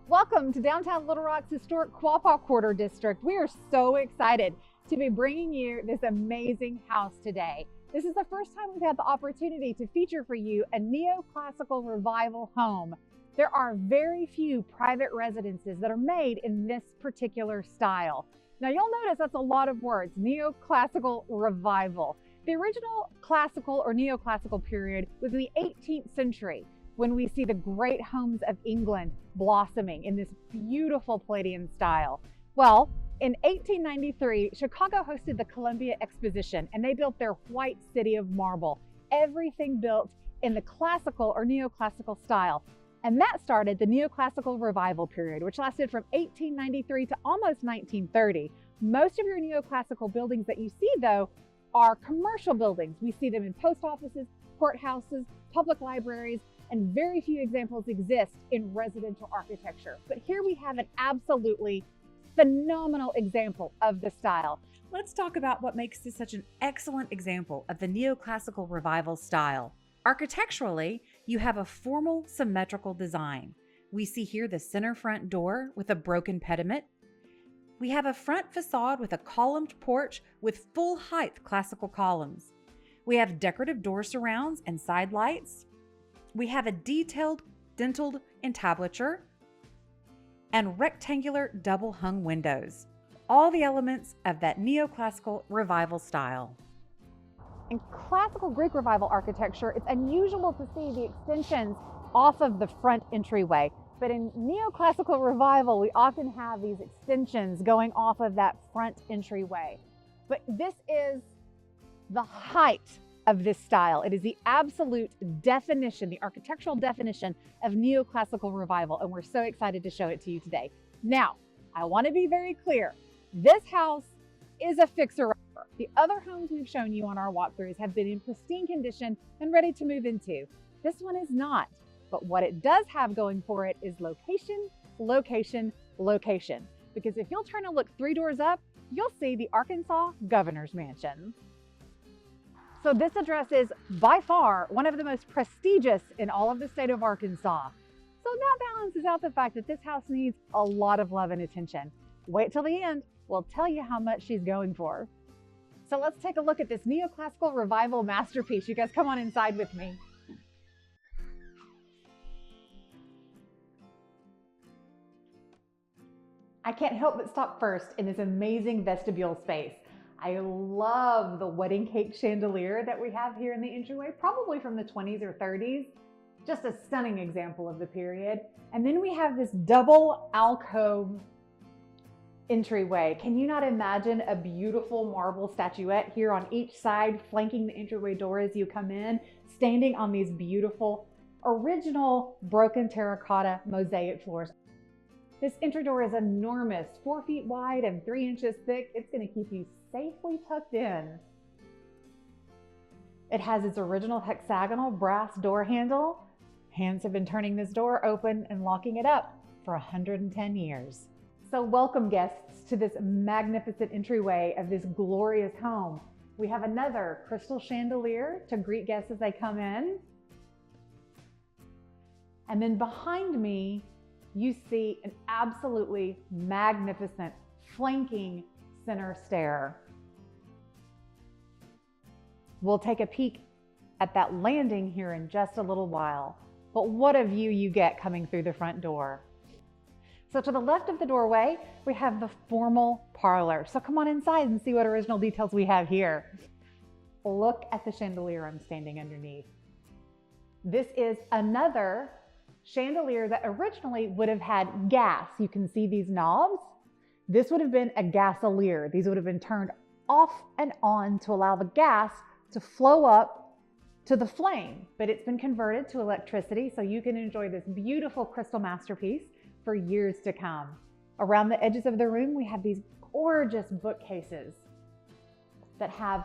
Welcome to downtown Little Rock's historic Quapaw Quarter District. We are so excited to be bringing you this amazing house today. This is the first time we've had the opportunity to feature for you a neoclassical revival home. There are very few private residences that are made in this particular style. Now you'll notice that's a lot of words, neoclassical revival. The original classical or neoclassical period was in the 18th century, when we see the great homes of England blossoming in this beautiful Palladian style. Well, in 1893, Chicago hosted the Columbia Exposition and they built their White City of Marble, everything built in the classical or neoclassical style. And that started the neoclassical revival period, which lasted from 1893 to almost 1930. Most of your neoclassical buildings that you see, though, are commercial buildings. We see them in post offices, courthouses, public libraries, and very few examples exist in residential architecture. But here we have an absolutely phenomenal example of the style. Let's talk about what makes this such an excellent example of the neoclassical revival style. Architecturally, you have a formal symmetrical design. We see here the center front door with a broken pediment. We have a front facade with a columned porch with full height classical columns. We have decorative door surrounds and side lights. We have a detailed dentiled entablature and rectangular double hung windows. All the elements of that neoclassical revival style. In classical Greek revival architecture, it's unusual to see the extensions off of the front entryway. But in neoclassical revival, we often have these extensions going off of that front entryway. But this is the height of this style. It is the absolute definition, the architectural definition of neoclassical revival, and we're so excited to show it to you today. Now, I want to be very clear. This house is a fixer-upper. The other homes we've shown you on our walkthroughs have been in pristine condition and ready to move into. This one is not, but what it does have going for it is location, location, location. Because if you'll turn and look 3 doors up, you'll see the Arkansas Governor's Mansion. So this address is by far one of the most prestigious in all of the state of Arkansas. So that balances out the fact that this house needs a lot of love and attention. Wait till the end, we'll tell you how much she's going for. So let's take a look at this neoclassical revival masterpiece. You guys come on inside with me. I can't help but stop first in this amazing vestibule space. I love the wedding cake chandelier that we have here in the entryway, probably from the 20s or 30s. Just a stunning example of the period. And then we have this double alcove entryway. Can you not imagine a beautiful marble statuette here on each side, flanking the entryway door as you come in, standing on these beautiful original broken terracotta mosaic floors. This entry door is enormous, 4 feet wide and 3 inches thick. It's going to keep you safely tucked in. It has its original hexagonal brass door handle. Hands have been turning this door open and locking it up for 110 years. So welcome guests to this magnificent entryway of this glorious home. We have another crystal chandelier to greet guests as they come in. And then behind me, you see an absolutely magnificent flanking center stair. We'll take a peek at that landing here in just a little while, but what a view you get coming through the front door. So to the left of the doorway, we have the formal parlor. So come on inside and see what original details we have here. Look at the chandelier I'm standing underneath. This is another chandelier that originally would have had gas. You can see these knobs. This would have been a gasolier. These would have been turned off and on to allow the gas to flow up to the flame, but it's been converted to electricity so you can enjoy this beautiful crystal masterpiece for years to come. Around the edges of the room, we have these gorgeous bookcases that have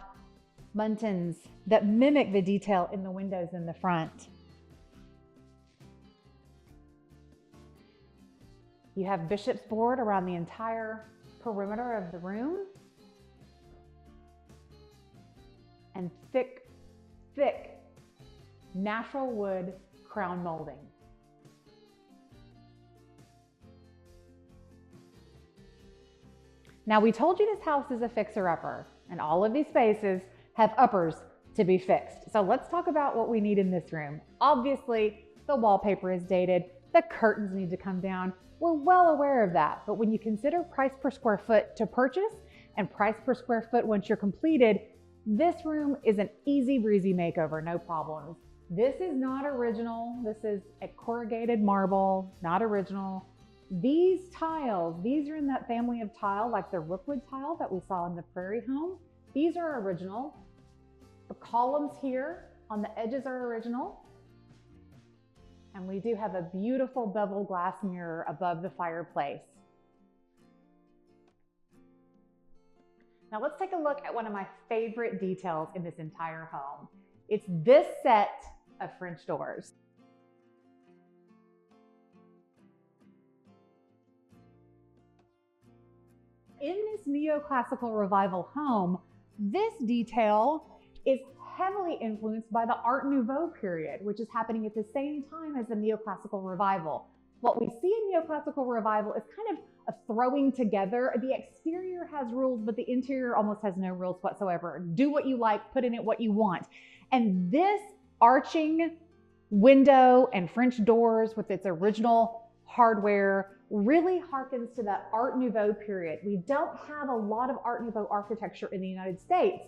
muntins that mimic the detail in the windows in the front. You have bishop's board around the entire perimeter of the room. And thick, thick natural wood crown molding. Now, we told you this house is a fixer-upper, and all of these spaces have uppers to be fixed. So let's talk about what we need in this room. Obviously, the wallpaper is dated, the curtains need to come down. We're well aware of that, but when you consider price per square foot to purchase and price per square foot once you're completed, this room is an easy breezy makeover, no problems. This is not original. This is a corrugated marble, not original. These tiles, these are in that family of tile, like the rookwood tile that we saw in the Prairie home. These are original. The columns here on the edges are original. And we do have a beautiful bevel glass mirror above the fireplace. Now let's take a look at one of my favorite details in this entire home. It's this set of French doors. In this neoclassical revival home, this detail is heavily influenced by the Art Nouveau period, which is happening at the same time as the neoclassical revival. What we see in neoclassical revival is kind of a throwing together. The exterior has rules, but the interior almost has no rules whatsoever. Do what you like, put in it what you want. And this arching window and French doors with its original hardware really harkens to that Art Nouveau period. We don't have a lot of Art Nouveau architecture in the United States.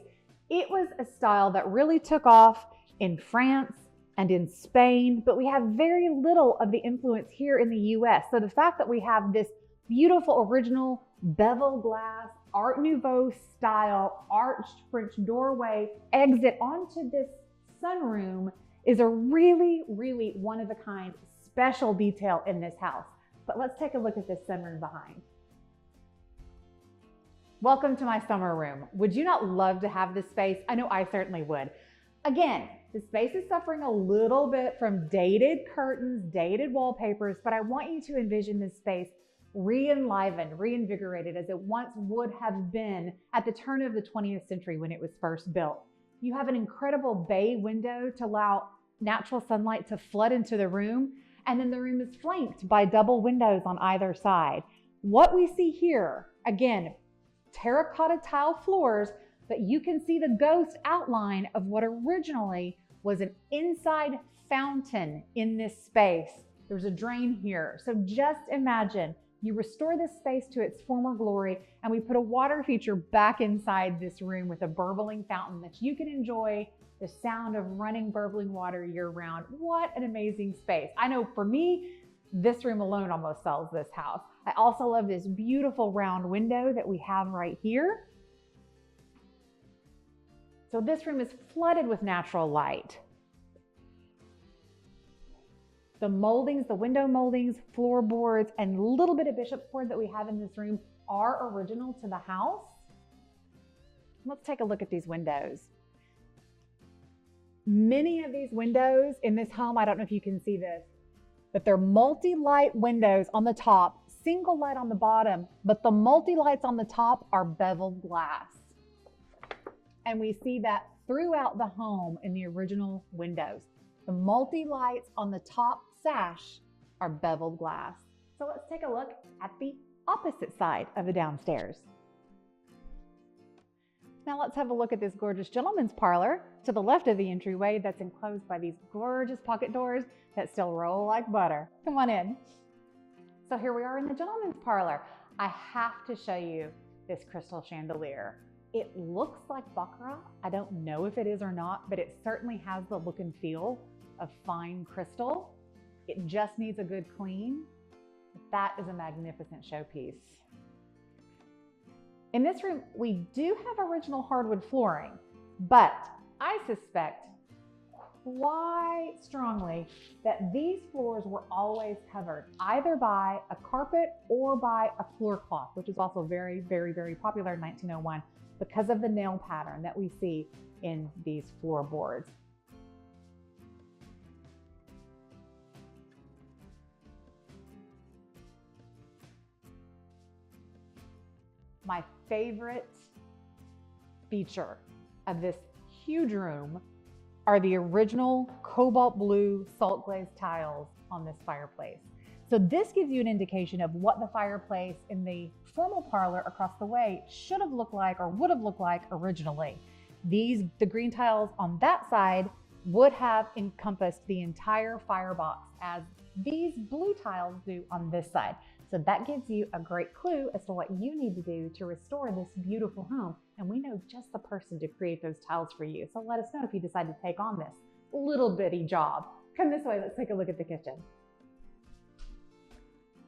It was a style that really took off in France and in Spain, but we have very little of the influence here in the US. So the fact that we have this beautiful original bevel glass, Art Nouveau style, arched French doorway exit onto this sunroom is a really, really one-of-a-kind special detail in this house. But let's take a look at this sunroom behind. Welcome to my summer room. Would you not love to have this space? I know I certainly would. Again, the space is suffering a little bit from dated curtains, dated wallpapers, but I want you to envision this space re-enlivened, reinvigorated as it once would have been at the turn of the 20th century when it was first built. You have an incredible bay window to allow natural sunlight to flood into the room, and then the room is flanked by double windows on either side. What we see here, again, terracotta tile floors, but you can see the ghost outline of what originally was an inside fountain in this space. There's a drain here. So just imagine you restore this space to its former glory, and we put a water feature back inside this room with a burbling fountain that you can enjoy the sound of running, burbling water year round. What an amazing space. I know for me, this room alone almost sells this house. I also love this beautiful round window that we have right here. So this room is flooded with natural light. The moldings, the window moldings, floorboards, and a little bit of bishop's board that we have in this room are original to the house. Let's take a look at these windows. Many of these windows in this home, I don't know if you can see this, but they're multi-light windows on the top, single light on the bottom, but the multi-lights on the top are beveled glass. And we see that throughout the home in the original windows. The multi-lights on the top sash are beveled glass. So let's take a look at the opposite side of the downstairs. Now let's have a look at this gorgeous gentleman's parlor to the left of the entryway that's enclosed by these gorgeous pocket doors that still roll like butter. Come on in. So here we are in the gentleman's parlor. I have to show you this crystal chandelier. It looks like baccarat. I don't know if it is or not, but it certainly has the look and feel of fine crystal. It just needs a good clean. That is a magnificent showpiece. In this room, we do have original hardwood flooring, but I suspect quite strongly that these floors were always covered either by a carpet or by a floor cloth, which is also very, very, very popular in 1901 because of the nail pattern that we see in these floorboards. My favorite feature of this huge room are the original cobalt blue salt glazed tiles on this fireplace. So this gives you an indication of what the fireplace in the formal parlor across the way should have looked like or would have looked like originally. The green tiles on that side would have encompassed the entire firebox as these blue tiles do on this side. So that gives you a great clue as to what you need to do to restore this beautiful home. And we know just the person to create those tiles for you. So let us know if you decide to take on this little bitty job. Come this way, let's take a look at the kitchen.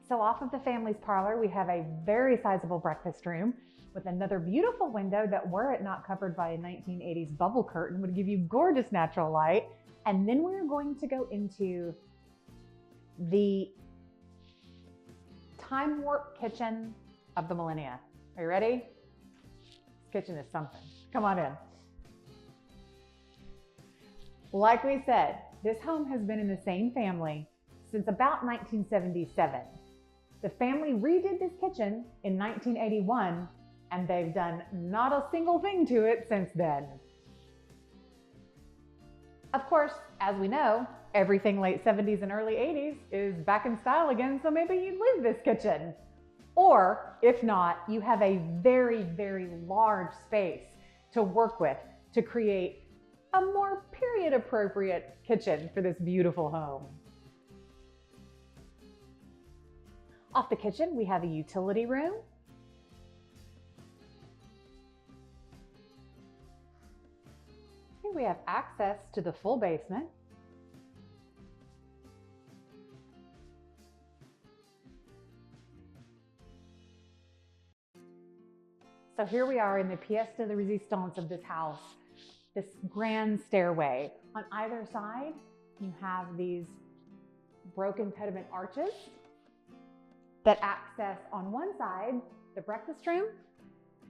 So off of the family's parlor, we have a very sizable breakfast room with another beautiful window that, were it not covered by a 1980s bubble curtain, would give you gorgeous natural light. And then we're going to go into the time warp kitchen of the millennia. Are you ready? This kitchen is something. Come on in. Like we said, this home has been in the same family since about 1977. The family redid this kitchen in 1981, and they've done not a single thing to it since then. Of course, as we know, everything late 70s and early 80s is back in style again, so maybe you live this kitchen. Or if not, you have a very, very large space to work with to create a more period appropriate kitchen for this beautiful home. Off the kitchen, we have a utility room. Here we have access to the full basement. So here we are in the pièce de résistance of this house, this grand stairway. On either side, you have these broken pediment arches that access, on one side, the breakfast room,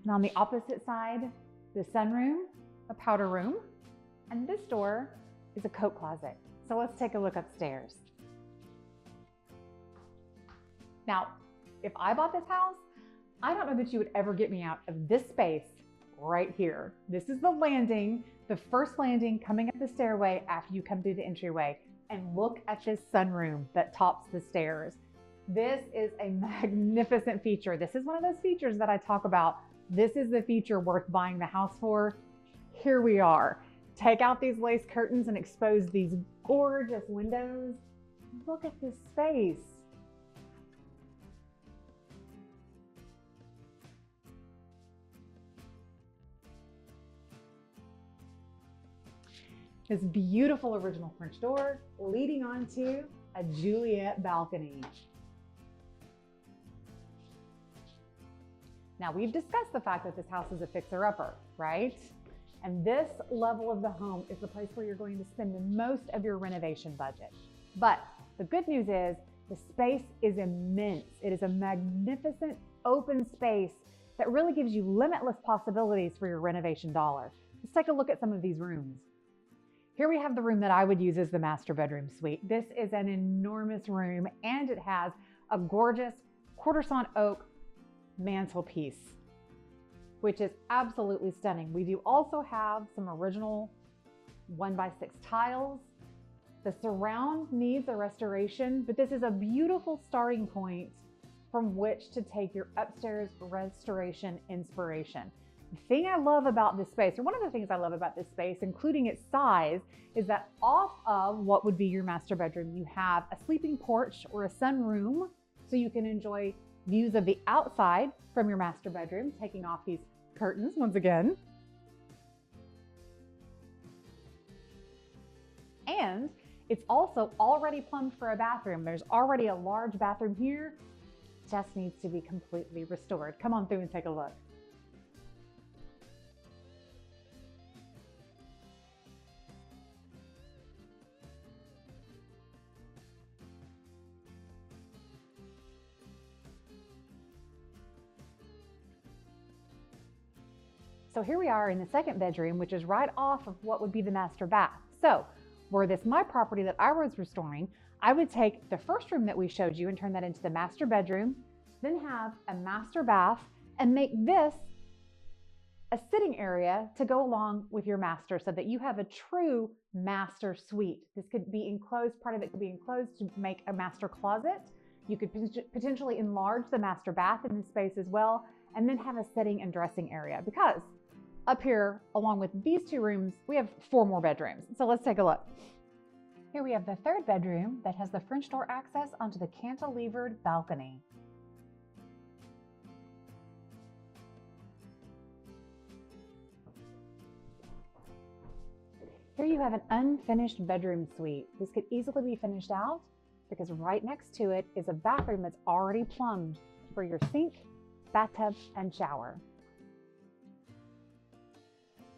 and on the opposite side, the sunroom, a powder room, and this door is a coat closet. So let's take a look upstairs. Now, if I bought this house, I don't know that you would ever get me out of this space right here. This is the landing, the first landing coming up the stairway after you come through the entryway, and look at this sunroom that tops the stairs. This is a magnificent feature. This is one of those features that I talk about. This is the feature worth buying the house for. Here we are. Take out these lace curtains and expose these gorgeous windows. Look at this space. This beautiful original French door leading onto a Juliet balcony. Now, we've discussed the fact that this house is a fixer-upper, right? And this level of the home is the place where you're going to spend the most of your renovation budget. But the good news is the space is immense. It is a magnificent open space that really gives you limitless possibilities for your renovation dollar. Let's take a look at some of these rooms. Here we have the room that I would use as the master bedroom suite. This is an enormous room, and it has a gorgeous quarter-sawn oak mantelpiece, which is absolutely stunning. We do also have some original 1x6 tiles. The surround needs a restoration, but this is a beautiful starting point from which to take your upstairs restoration inspiration. The thing I love about this space, or one of the things I love about this space, including its size, is that off of what would be your master bedroom, you have a sleeping porch or a sunroom, so you can enjoy views of the outside from your master bedroom, taking off these curtains once again. And it's also already plumbed for a bathroom. There's already a large bathroom here, just needs to be completely restored. Come on through and take a look. So here we are in the second bedroom, which is right off of what would be the master bath. So were this my property that I was restoring, I would take the first room that we showed you and turn that into the master bedroom, then have a master bath and make this a sitting area to go along with your master so that you have a true master suite. This could be enclosed, part of it could be enclosed to make a master closet. You could potentially enlarge the master bath in this space as well, and then have a sitting and dressing area, because up here, along with these two rooms, we have 4 more bedrooms. So let's take a look. Here we have the 3rd bedroom that has the French door access onto the cantilevered balcony. Here you have an unfinished bedroom suite. This could easily be finished out because right next to it is a bathroom that's already plumbed for your sink, bathtub, and shower.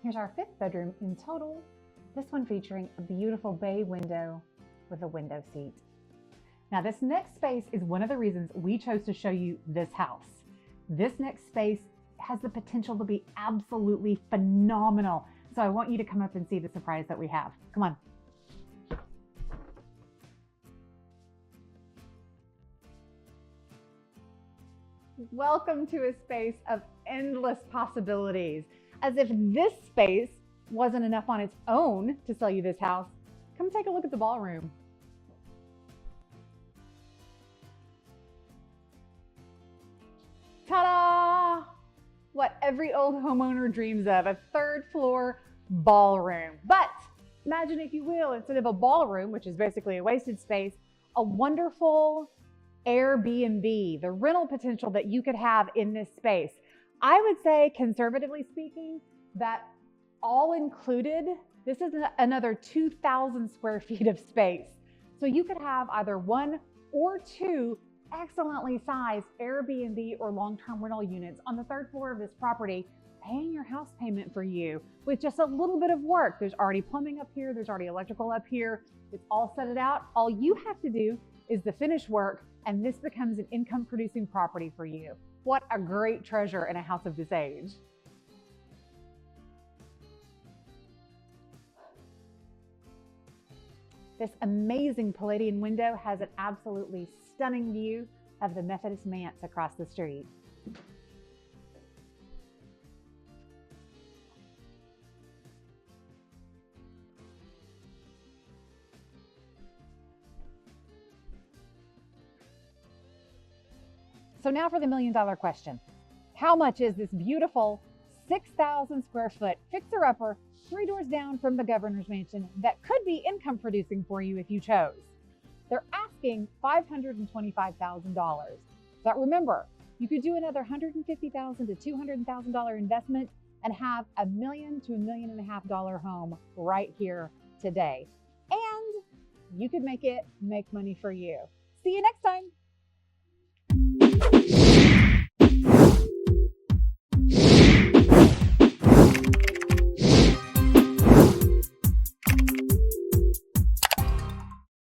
Here's our 5th bedroom in total, this one featuring a beautiful bay window with a window seat. Now this next space is one of the reasons we chose to show you this house. This next space has the potential to be absolutely phenomenal. So I want you to come up and see the surprise that we have. Come on. Welcome to a space of endless possibilities. As if this space wasn't enough on its own to sell you this house, come take a look at the ballroom. Ta-da! What every old homeowner dreams of, a 3rd floor ballroom. But imagine, if you will, instead of a ballroom, which is basically a wasted space, a wonderful Airbnb, the rental potential that you could have in this space. I would say, conservatively speaking, that all included, this is another 2,000 square feet of space. So you could have either 1 or 2 excellently sized Airbnb or long-term rental units on the 3rd floor of this property, paying your house payment for you with just a little bit of work. There's already plumbing up here. There's already electrical up here. It's all set it out. All you have to do is the finish work, and this becomes an income producing property for you. What a great treasure in a house of this age. This amazing Palladian window has an absolutely stunning view of the Methodist manse across the street. So now for the million-dollar question. How much is this beautiful 6,000 square foot fixer-upper 3 doors down from the governor's mansion that could be income producing for you if you chose? They're asking $525,000. But remember, you could do another $150,000 to $200,000 investment and have $1 million to $1.5 million home right here today. And you could make it make money for you. See you next time.